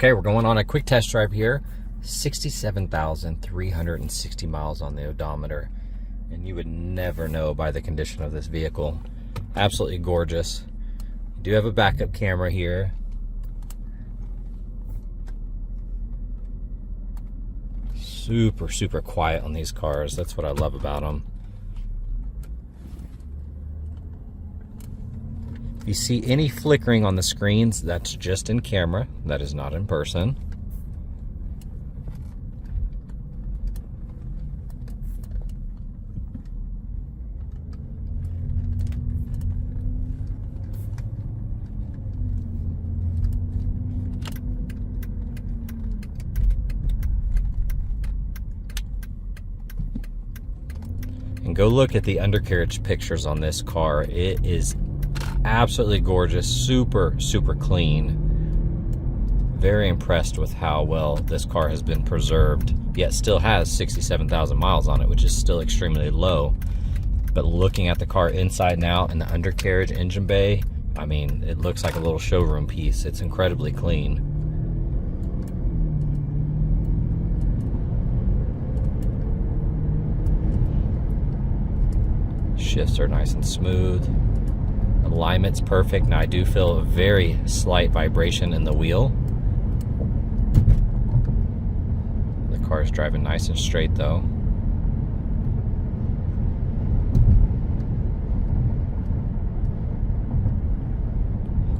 Okay, we're going on a quick test drive here. 67,360 miles on the odometer. And you would never know by the condition of this vehicle. Absolutely gorgeous. You do have a backup camera here. Super quiet on these cars. That's what I love about them. If you see any flickering on the screens, that's just in camera. That is not in person. And go look at the undercarriage pictures on this car. It is absolutely gorgeous, super clean. Very impressed with how well this car has been preserved, yet still has 67,000 miles on it, which is still extremely low. But looking at the car inside and out and the undercarriage engine bay, I mean, it looks like a little showroom piece. It's incredibly clean. Shifts are nice and smooth. Alignment's perfect. Now I do feel a very slight vibration in the wheel. The car is driving nice and straight though.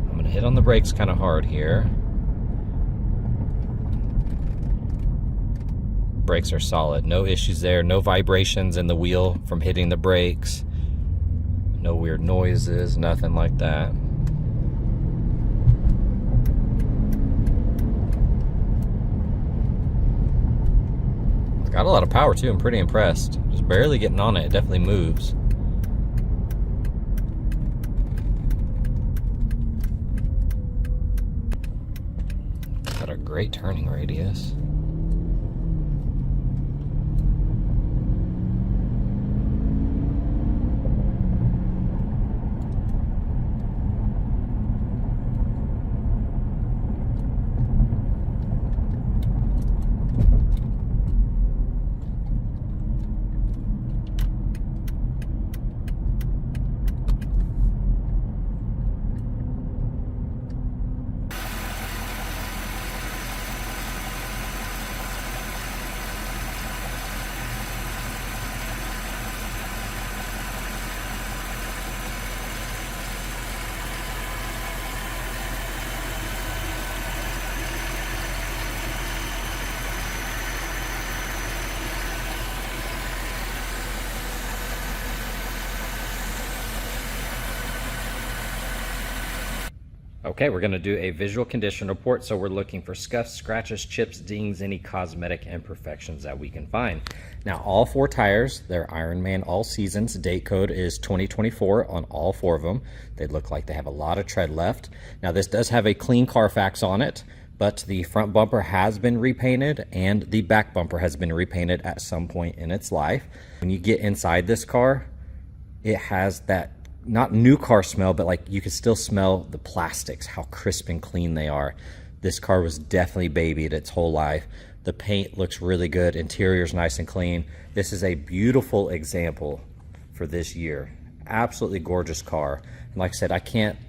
I'm going to hit on the brakes kind of hard here. Brakes are solid. No issues there. No vibrations in the wheel from hitting the brakes. No weird noises, nothing like that. It's got a lot of power too. I'm pretty impressed. Just barely getting on it. It definitely moves. Got a great turning radius. Okay, we're going to do a visual condition report. So we're looking for scuffs, scratches, chips, dings, any cosmetic imperfections that we can find. Now, all four tires, they're Ironman All Seasons. Date code is 2024 on all four of them. They look like they have a lot of tread left. Now, this does have a clean Carfax on it, but the front bumper has been repainted and the back bumper has been repainted at some point in its life. When you get inside this car, it has that not new car smell, but like you can still smell the plastics, how crisp and clean they are. This car was definitely babied its whole life. The paint looks really good. Interior's nice and clean. This is a beautiful example for this year. Absolutely gorgeous car. And like I said, I can't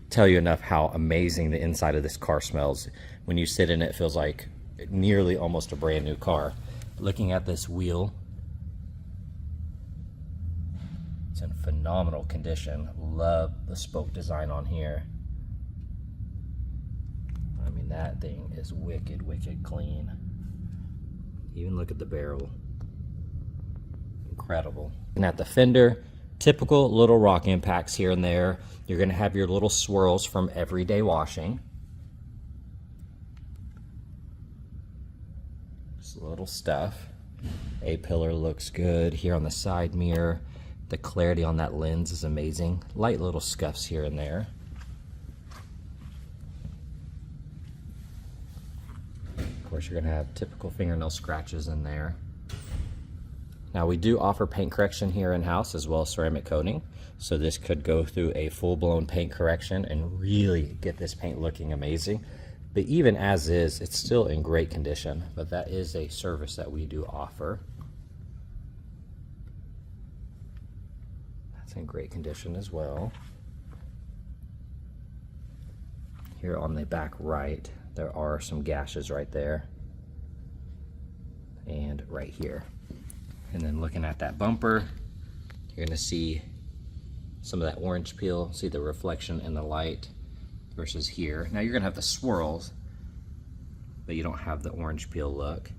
tell you enough how amazing the inside of this car smells. When you sit in it, it feels like nearly almost a brand new car. Looking at this wheel, it's in phenomenal condition. Love the spoke design on here. I mean, that thing is wicked clean. Even look at the barrel. Incredible. And at the fender, typical little rock impacts here and there. You're going to have your little swirls from everyday washing. Just little stuff. A-pillar looks good. Here on the side mirror, the clarity on that lens is amazing. Light little scuffs here and there. Of course, you're gonna have typical fingernail scratches in there. Now, we do offer paint correction here in-house as well as ceramic coating. So this could go through a full-blown paint correction and really get this paint looking amazing. But even as is, it's still in great condition. But that is a service that we do offer. That's in great condition as well. Here on the back right, there are some gashes right there and right here. And then looking at that bumper, you're going to see some of that orange peel, see the reflection in the light versus here. Now you're going to have the swirls, but you don't have the orange peel look.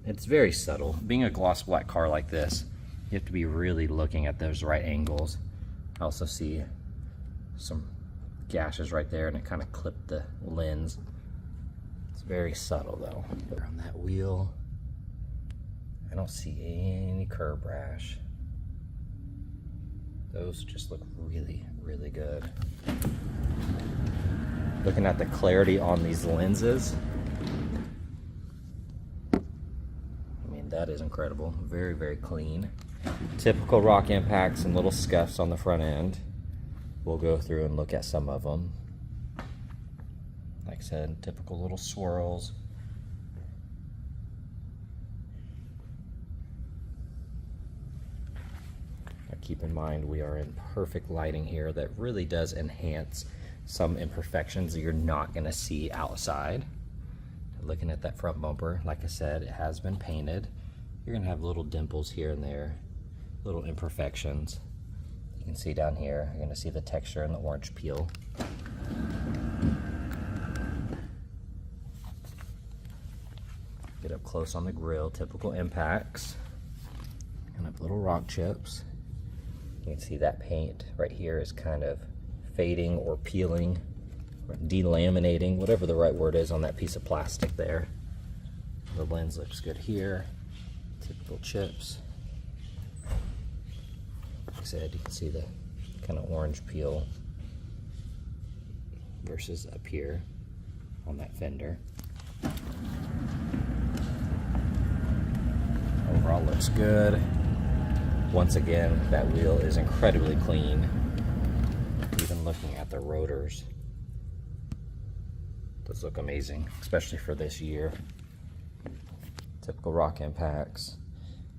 It's very subtle. Being a gloss black car like this, you have to be really looking at those right angles. I also see some gashes right there, and it kind of clipped the lens. It's very subtle though. On that wheel, I don't see any curb rash. Those just look really, really good. Looking at the clarity on these lenses, I mean, that is incredible. Very, very clean. Typical rock impacts and little scuffs on the front end. We'll go through and look at some of them. Like I said, typical little swirls. Now keep in mind, we are in perfect lighting here that really does enhance some imperfections that you're not going to see outside. Looking at that front bumper, like I said, it has been painted. You're going to have little dimples here and there, little imperfections. You can see down here, you're going to see the texture and the orange peel. Get up close on the grill, typical impacts. And have little rock chips. You can see that paint right here is kind of fading or peeling or delaminating, whatever the right word is on that piece of plastic there. The lens looks good here. Typical chips. Like I said, you can see the kind of orange peel versus up here on that fender. Overall looks good. Once again, that wheel is incredibly clean. Even looking at the rotors, does look amazing, especially for this year. Typical rock impacts,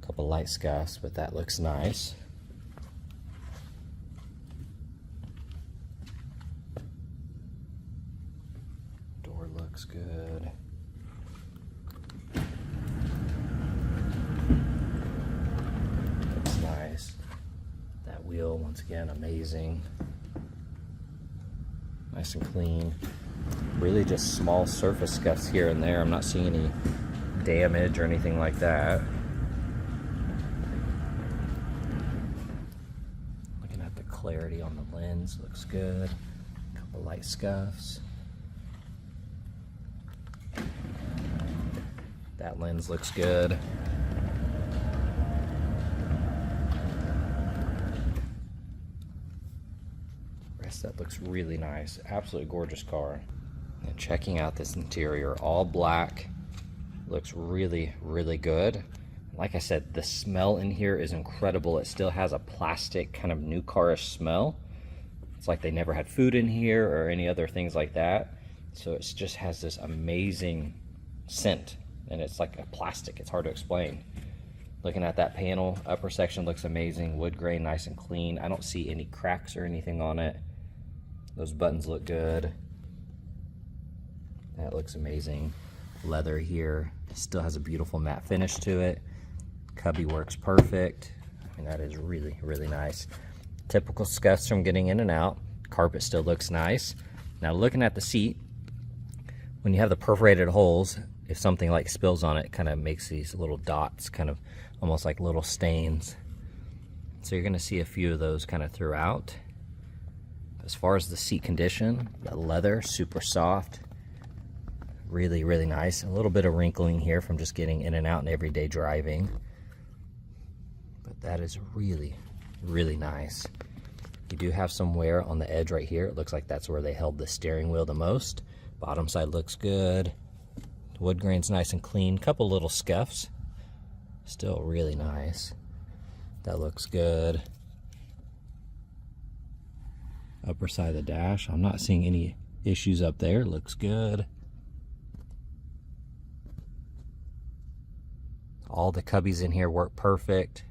a couple light scuffs, but that looks nice. Door looks good. Looks nice. That wheel, once again, amazing. Nice and clean. Really just small surface scuffs here and there. I'm not seeing any damage or anything like that. Looking at the clarity on the lens, looks good. A couple light scuffs. That lens looks good. Rest that looks really nice. Absolutely gorgeous car. And checking out this interior, all black. Looks really, really good. Like I said, the smell in here is incredible. It still has a plastic kind of new car-ish smell. It's like they never had food in here or any other things like that. So it just has this amazing scent, and it's like a plastic. It's hard to explain. Looking at that panel, upper section looks amazing. Wood grain, nice and clean. I don't see any cracks or anything on it. Those buttons look good. That looks amazing. Leather here, still has a beautiful matte finish to it. Cubby works perfect. I mean, that is really, really nice. Typical scuffs from getting in and out. Carpet still looks nice. Now looking at the seat, when you have the perforated holes, if something like spills on it, it kind of makes these little dots, kind of almost like little stains. So you're gonna see a few of those kind of throughout. As far as the seat condition, the leather, super soft. Really, really nice. A little bit of wrinkling here from just getting in and out and everyday driving. But that is really, really nice. You do have some wear on the edge right here. It looks like that's where they held the steering wheel the most. Bottom side looks good. Wood grain's nice and clean. Couple little scuffs. Still really nice. That looks good. Upper side of the dash, I'm not seeing any issues up there. Looks good. all the cubbies in here work perfect.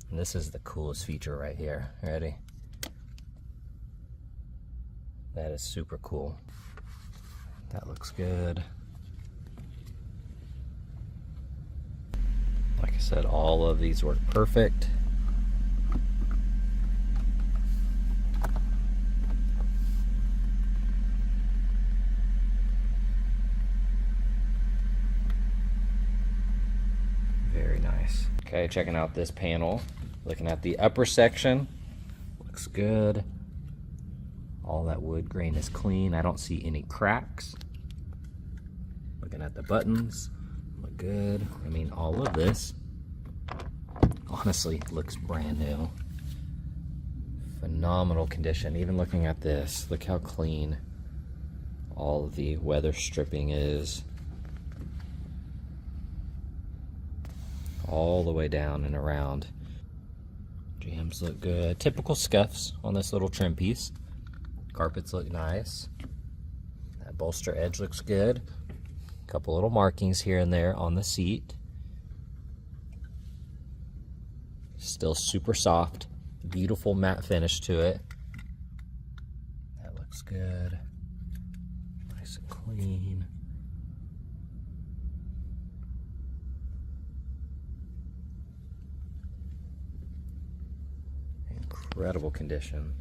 And this is the coolest feature right here. Ready? That is super cool. That looks good. Like I said, all of these work perfect. Very nice. Okay, checking out this panel. Looking at the upper section. Looks good. All that wood grain is clean. I don't see any cracks. Looking at the buttons. Look good. I mean, all of this honestly looks brand new. Phenomenal condition. Even looking at this, look how clean all of the weather stripping is. All the way down and around. Jams look good. Typical scuffs on this little trim piece. Carpets look nice. That bolster edge looks good. A couple little markings here and there on the seat. Still super soft. Beautiful matte finish to it. That looks good. Nice and clean. Incredible condition.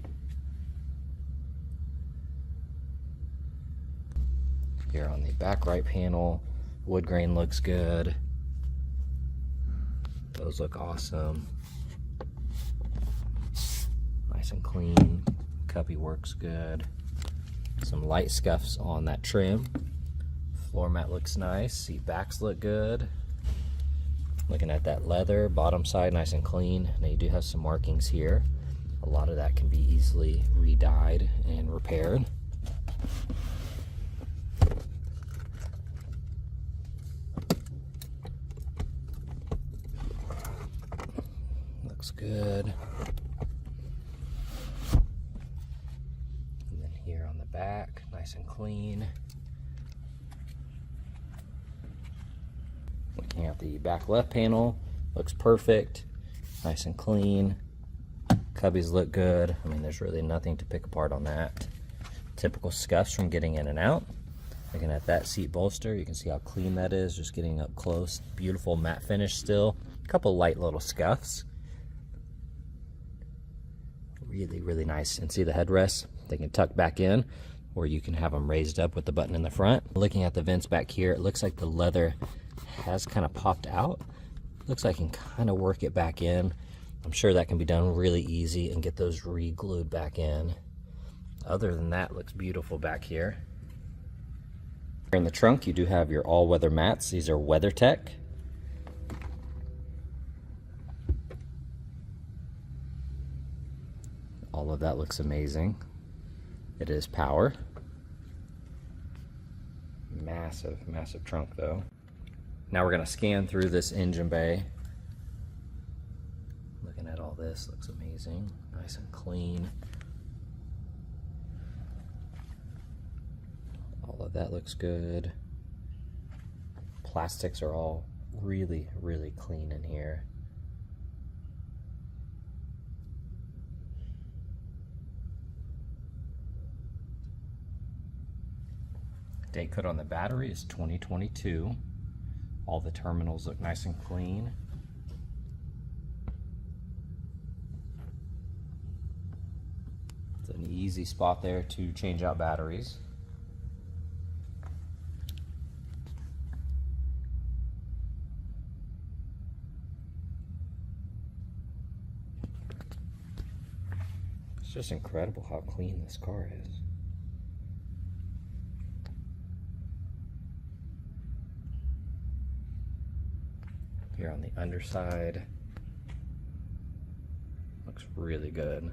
Here on the back right panel, wood grain looks good. Those look awesome. Nice and clean. Cubby works good. Some light scuffs on that trim. Floor mat looks nice. Seat backs look good. Looking at that leather, bottom side nice and clean. Now you do have some markings here. A lot of that can be easily re-dyed and repaired. Looks good. And then here on the back, nice and clean. Looking at the back left panel, looks perfect, nice and clean. Cubbies look good. I mean, there's really nothing to pick apart on that. Typical scuffs from getting in and out. Looking at that seat bolster, you can see how clean that is, just getting up close. Beautiful matte finish still. A couple light little scuffs. Really, really nice. And see the headrests? They can tuck back in, or you can have them raised up with the button in the front. Looking at the vents back here, it looks like the leather has kind of popped out. Looks like I can kind of work it back in. I'm sure that can be done really easy and get those re-glued back in. Other than that, looks beautiful back here. Here in the trunk, you do have your all-weather mats. These are WeatherTech. All of that looks amazing. It is power. Massive, massive trunk though. Now we're gonna scan through this engine bay. Looking at all this, looks amazing. Nice and clean. All of that looks good. Plastics are all really, really clean in here. Date code on the battery is 2022. All the terminals look nice and clean. It's an easy spot there to change out batteries. It's just incredible how clean this car is. Here on the underside, looks really good.